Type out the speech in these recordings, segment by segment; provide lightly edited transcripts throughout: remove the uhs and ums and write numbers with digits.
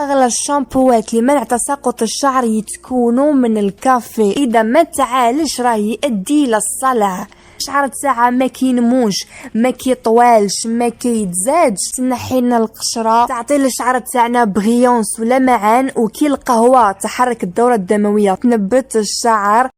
اغلى الشامبوات لمنع تساقط الشعر يتكونوا من الكافي، اذا ما تعالش راه يؤدي للصلع. شعر تاعها ما كينموش، ما كيطوالش، ما كيتزادش، تنحي لنا القشره، تعطي للشعر تاعنا بغيونس ولمعان، وكي القهوه تحرك الدوره الدمويه، تنبت الشعر.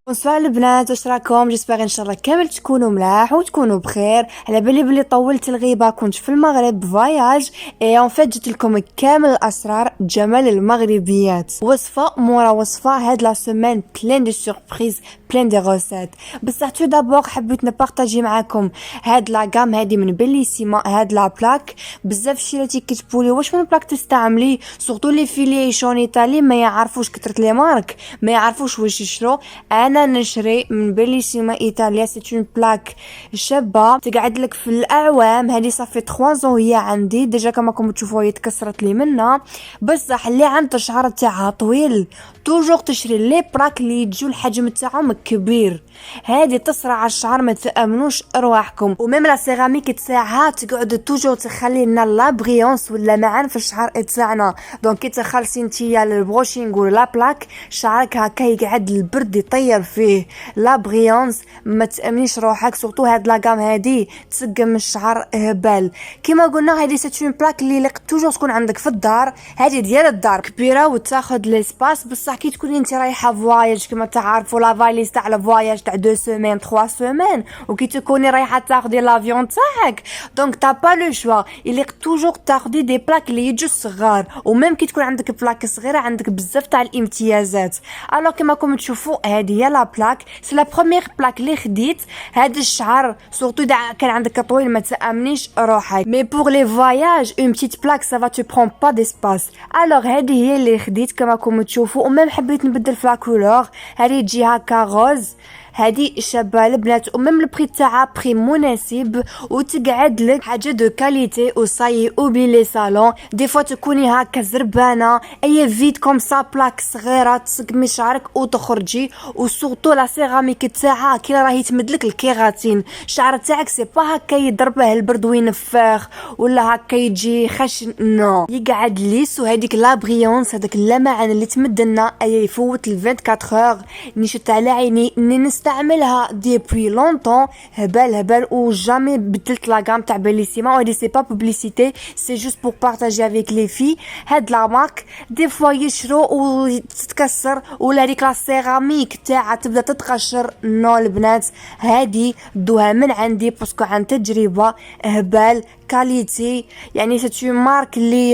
بونسوار البنات، واش راكم؟ جيسبر ان شاء الله كامل تكونوا ملاح وتكونوا بخير. على بالي بلي طولت الغيبه، كنت في المغرب فواياج اي اون فيت، جبت لكم كامل اسرار جمال المغربيات، وصفه مورا وصفه. هاد لا سيمين بلين دي سوربريز، بلين دي روسيت. بصح تو دابور حبيت نبارطاجي معاكم هاد لا غام هادي من بيليسيما، هاد لا بلاك. بزاف شيراتي كتبولي واش من بلاك تستعملي، سورتو لي فيليشون ايطالي ما يعرفوش كثرت لي مارك، ما يعرفوش واش يشرو. انا نشري من بيليسيما ايطاليا، سي اون بلاك شابه تقعد لك في الاعوام. هذه صافي 3 ans هي عندي ديجا، كما راكم تشوفوا هي تكسرت لي منها. بصح اللي عنده الشعر تاعها طويل توجور تشري لي براك اللي يجوا الحجم تاعهم كبير، هذه تصرع الشعر، ما تامنوش ارواحكم. وميم لا سيراميك تاعها تقعد توجور تخلي لنا لا بريونس ولا معان في الشعر تاعنا. دونك كي تخلصي نتيا البروشينغ ولا بلاك، شعرك هكا يقعد البرد يطير فيه لا بريونس، ما تامنيش روحك. سورتو هاد لا غام هادي تسقم الشعر هبال. كما قلنا هذه سيت اون بلاك اللي لق توجور تكون عندك في الدار، هذه ديال الدار كبيره وتاخذ ليسباس. بصح كي تكوني انت رايحه فواياج، كما تعرفوا لا فاليز تاع الفواياج تاع 2 سيمين 3 سيمين، وكي تكوني رايحه تاخذي لافيون تاعك، دونك تا با لو شوا، اللي توجور تاخذي دي بلاك اللي يجوا صغار. وميم كي تكون عندك بلاك صغيره عندك بزاف تاع الامتيازات. الوغ كما راكم تشوفوا هذه هي لا بلاك، سي لا بروميير بلاك اللي خديت. هذا الشعر سورتو اذا كان عندك طويل ما تامنيش روحك، مي بور لي فواياج اون بتيت بلاك سافا تو برون با ديسباس. الوغ هذه هي اللي خديت كما راكم تشوفوا. وميم حبيت نبدل في لا كولور، هذه تجي هكا روز، هذه شابه البنات. وميم البري تاعها بري مناسب، وتقعد لك حاجه دو كاليتي. وصاي اوبلي لي صالون، دي فوا تكوني هكا زربانه اي فيد كوم سا بلاك صغيره تسقمي شعرك وتخرجي. وسورتو لا سيراميك تاعها كي راهي تمدلك الكيراتين، الشعر تاعك سي با هكا يضربه البرد وينفخ ولا هكا يجي خشن، نو يقعد ليس. وهذيك لا بريونس، هذاك اللمعان اللي تمدلنا اي يفوت ال 24 اور. نشت على عيني اني نستعملها ديبوي لونطون، هبال وجامي بدلت لا غام تاع بيليسيما. وهادي سي با بوبليسيتي، سي جوست بور بارطاجي افيك لي في. هاد لا مارك دي فوا يشرو وتتكسر، ولا هذيك لا سيراميك تاعها تبدا تتقشر. نو البنات هادي دوها من عندي باسكو عن تجربه، هبال كاليتي، يعني سيت مارك اللي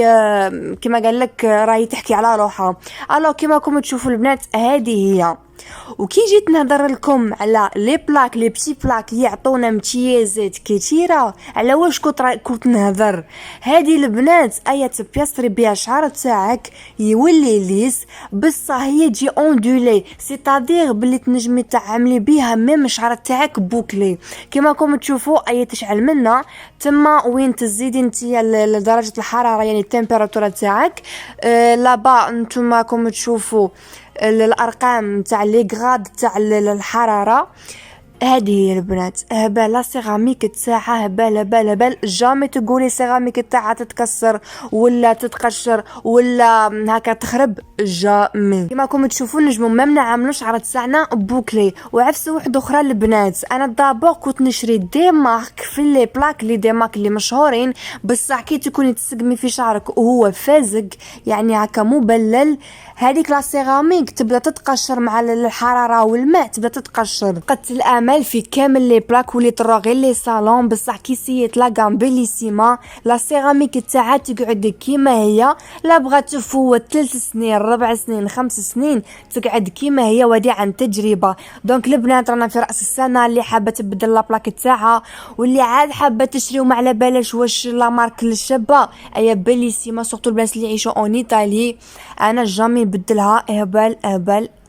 كما قال لك راهي تحكي على روحها. الو كما راكم تشوفوا البنات هذه هي. وكي جيت نهضر لكم على لي بلاك، لي بتي بلاك يعطونا امتيازات كثيره، على واش كنت نهضر. هذه البنات ايا تبيستري بها الشعر تاعك يولي ليس، بصح هي تجي اوندولي، سيتادير بلي تنجمي تعملي بها ميم الشعر تاعك بوكلي. كما راكم تشوفوا ايا تشعل منا تما وين تزيدي نتيا لدرجه الحراره، يعني التمبيراتوره تاعك. لابا نتوما راكم تشوفوا الارقام تاع لي غراد تاع الحراره. هذه هي البنات هبال لا سيراميك تاعها، هبال جامي تقولي سيراميك تاعها تتكسر ولا تتقشر ولا هكا تخرب، جامي. كما راكم تشوفوا نجمو ميم نعملوا شعر تاعنا بوكلي. وعفسه واحده اخرى البنات، انا دابور كنت نشري دي مارك في لي بلاك، لي دي مارك اللي مشهورين، بصح كي تكوني تسقمي في شعرك وهو فازق يعني هكا مبلل، هذيك لا سيراميك تبدا تتقشر مع الحراره والماء، تبدا تتقشر. قدت الامل في كامل لي بلاك وليت نروح غير لي صالون، بصح كي سيت لا غام بيليسيما لا سيراميك تاعها تقعد كيما هي. لا بغات تفوت 3 سنين 4 سنين 5 سنين تقعد كيما هي، ودي عن تجربه. دونك البنات رانا في راس السنه، اللي حابه تبدل لا بلاك تاعها واللي عاد حابه تشري وما على بالش واش لا مارك الشابه ايا بيليسيما، سورتو البنات اللي يعيشوا اون ايطالي، انا جامي بدلها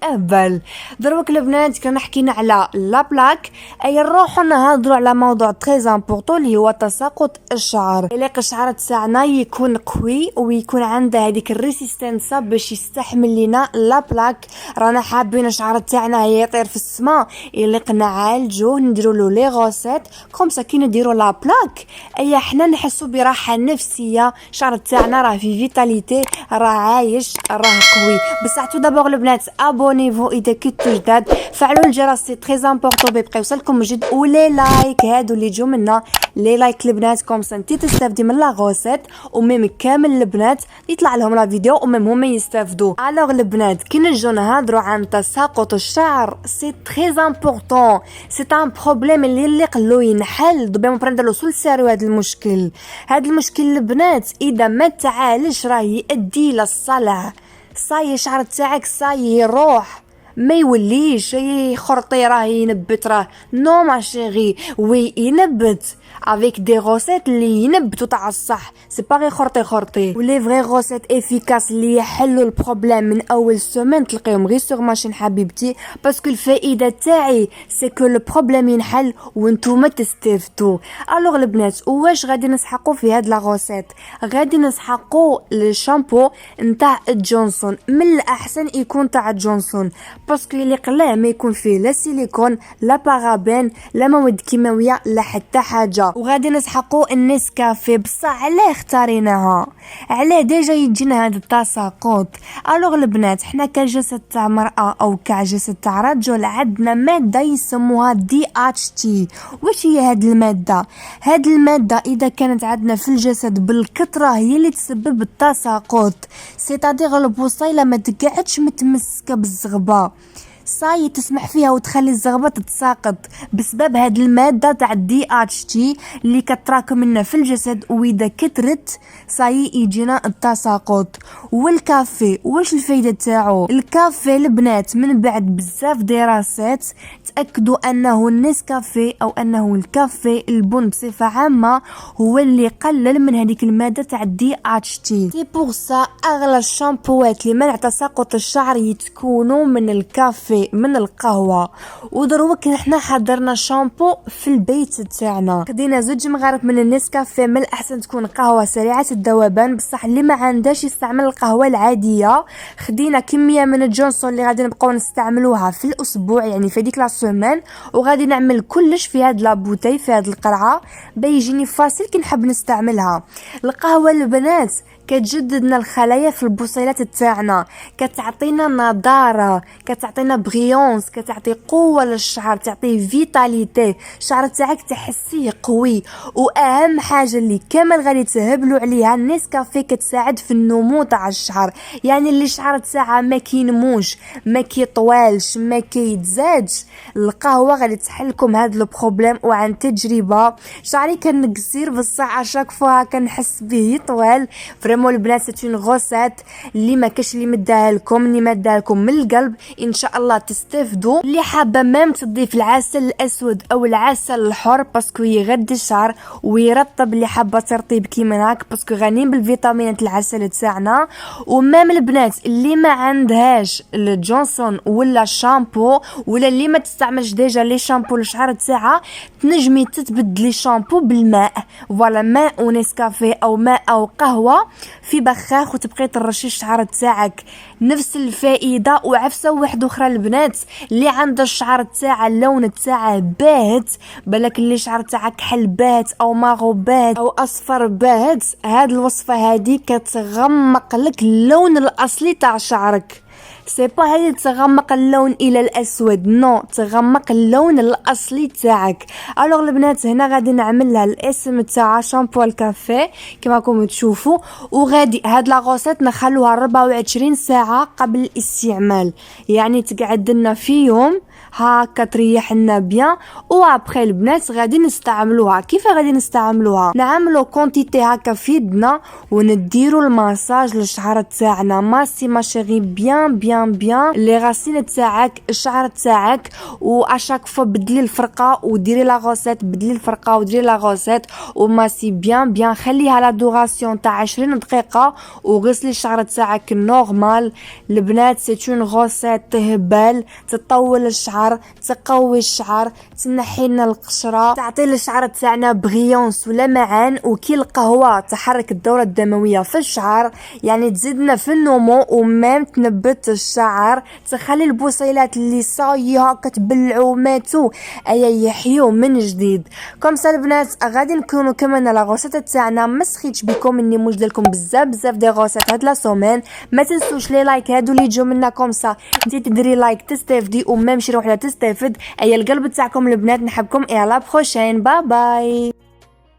هبال. دروك البنات كنا حكينا على لا بلاك بلاك. اي نروحو نهضرو على موضوع تري امبورطون اللي هو تساقط الشعر. الا الشعر تاعنا يكون قوي ويكون عنده هذيك الريسيستنسا باش يستحمل لنا لا بلاك. رانا حابين الشعر تاعنا يطير في السماء، الا نعالجوه نديرو له لي غوسيت كوم سا كي نديرو لا بلاك اي حنا نحسو براحه نفسيه. الشعر تاعنا راه في فيتاليتي، راه عايش، راه قوي. بصح تو دابور البنات ابونيفو اذا كنتو جداد، فعلوا الجرس سي تري امبورطون بيبقى يوصلكم جد، ولي لايك هادو اللي يجوا منا لي لايك البنات كوم سا انتي تستافدي من لا غوسيت وميم كامل البنات يطلع لهم لا فيديو وميم هما يستافدوا. الوغ البنات كي نجو نهضروا عن تساقط الشعر سي تري امبورطون، سي ان بروبليم اللي قلو ينحل. دابا نبرندلو سول سيرو هذا المشكل. هذا المشكل البنات اذا ما تعالج راه يؤدي الى الصلع. صاي شعر تاعك صاي يروح ما يوليش خرطي راه ينبت، راه نو ما شيغي وي ينبت افيك دي غوسيت اللي ينبتوا تاع الصح، سي با غير خرطي ولي فري غوسيت افيكاس اللي يحلوا البروبليم من اول سيمين تلقيهم غير سوغ ماشين حبيبتي. باسكو الفائده تاعي سي كو لو بروبليم ينحل وانتوما تستافدوا. الوغ البنات واش غادي نسحقوا في هاد لا غوسيت؟ غادي نسحقوا الشامبو نتاع جونسون، من الاحسن يكون تاع جونسون باسكو اللي قلاه ما يكون فيه لا سيليكون لا بارابين لا مواد كيماويه لا حتى حاجه. وغادي نسحقوا النسكافيه. بصح علاه اختاريناها؟ علاه ديجا يجينا هذا التساقط. الوغ البنات حنا كجسد تاع مرأة او كجسد تاع رجل عندنا ماده يسموها دي اتش تي. واش هي هاد الماده؟ هاد الماده اذا كانت عندنا في الجسد بالكثره هي اللي تسبب التساقط. سيتادير البوصيله ما تقعدش متمسكه بالزغبه، صاي تسمح فيها وتخلي الزغبه تتساقط بسبب هاد الماده تاع الدي اتش تي اللي كتراكم لنا في الجسد، واذا كثرت صاي يجينا التساقط. والكافي واش الفايده تاعو؟ الكافي البنات من بعد بزاف دراسات تاكدوا انه النسكافيه او انه الكافي البن بصفه عامه هو اللي قلل من هذيك الماده تاع الدي اتش تي. سي بور سا اغلى الشامبوات لمنع تساقط الشعر يتكونوا من الكافي من القهوه. ودروك حنا حضرنا شامبو في البيت تاعنا، خدينا 2 مغارف من النسكافيه، من الاحسن تكون قهوه سريعه الذوبان، بصح اللي ما عندهاش يستعمل القهوه العاديه. خدينا كميه من الجونسون اللي غادي نبقاو نستعملوها في الاسبوع يعني في ديك لا سيمين، وغادي نعمل كلش في هاد لابوتاي في هاد القرعه بيجيني فاصل كي نحب نستعملها. القهوه البنات كتجددنا الخلايا في البصيلات تاعنا، كتعطينا نضاره، كتعطينا بريونس، كتعطي قوه للشعر، تعطي فيتاليتي. الشعر تاعك تحسيه قوي. واهم حاجه اللي كامل غادي تهبلوا عليها النسكافيه كتساعد في النمو تاع الشعر. يعني اللي الشعر تاعها ما كينموش ما كيطوالش ما كيتزادش، القهوه غادي تحلكم هذا البروبليم. وعن تجربه شعري كان قصير بصح اشاك فوا كنحس به يطول. فريمون البنات سيت اون غوسيت اللي ما كاش اللي مداها لكم، اللي مداها لكم من القلب ان شاء الله تستافدوا. اللي حابه ميم تضيف العسل الاسود او العسل الحر باسكو يغذي الشعر ويرطب، اللي حابه ترطيب كيما هاك باسكو غني بالفيتامينات العسل تاعنا. ومام البنات اللي ما عندهاش الجونسون ولا الشامبو ولا اللي ما تستعملش ديجا لي شامبو للشعر تاعها، تنجمي تتبدلي شامبو بالماء، فوالا ماء ونسكافيه او ماء او قهوه في بخاخ وتبقي ترشي الشعر تاعك، نفس الفائده. وعفسه واحده اخرى البنات اللي عنده الشعر تاعها اللون تاعه باهت، بالك اللي الشعر تاعك حل باهت او ماغو باهت او اصفر باهت، هاد الوصفه هادي كتغمق لك اللون الاصلي تاع شعرك. سي با هي تغمق اللون الى الاسود، نو تغمق اللون الاصلي تاعك. الوغ البنات هنا غادي نعمل لها الاسم تاع شامبو الكافيه كما راكم تشوفوا، وغادي هاد لا غوسيت نخلوها 24 ساعه قبل الاستعمال، يعني تقعد لنا في يوم هاكا تريح لنا بيان. وابخي البنات غادي نستعملوها. كيف غادي نستعملوها؟ نعملو كونتيتي هكا في يدنا ونديرو الماساج للشعر تاعنا، ماسي ماشيغي بيان بيان بيان لي غاسين تاعك الشعر تاعك. واشاك فوا بدلي الفرقه وديري لا غوسيت، بدلي الفرقه وديري لا غوسيت وماسي بيان بيان، خليها لا دوراسيون تاع 20 دقيقه وغسلي الشعر تاعك نورمال. البنات سي اون غوسيت تهبل تطول الشعر الشعر، تقوي الشعر، تنحي لنا القشره، تعطي للشعر تاعنا بغيونس ولمعان. وكي القهوه تحرك الدوره الدمويه في الشعر، يعني تزيدنا في النمو ومام تنبت الشعر، تخلي البصيلات اللي صايها كتبلعو ماتو ايا يحيو من جديد. كم سا البنات غادي نكونوا كمان لا غوسيت تاعنا ما سخيتش بكم اني موجده لكم بزاف دي غوسيت هاد لا سومين. ما تنسوش لي لايك هادو اللي يجوا منا كوم سا انت تديري لايك تستافدي ومام شي وحده تستافد. ايا القلب تاعكم البنات، نحبكم اي لا بروشين، باي باي.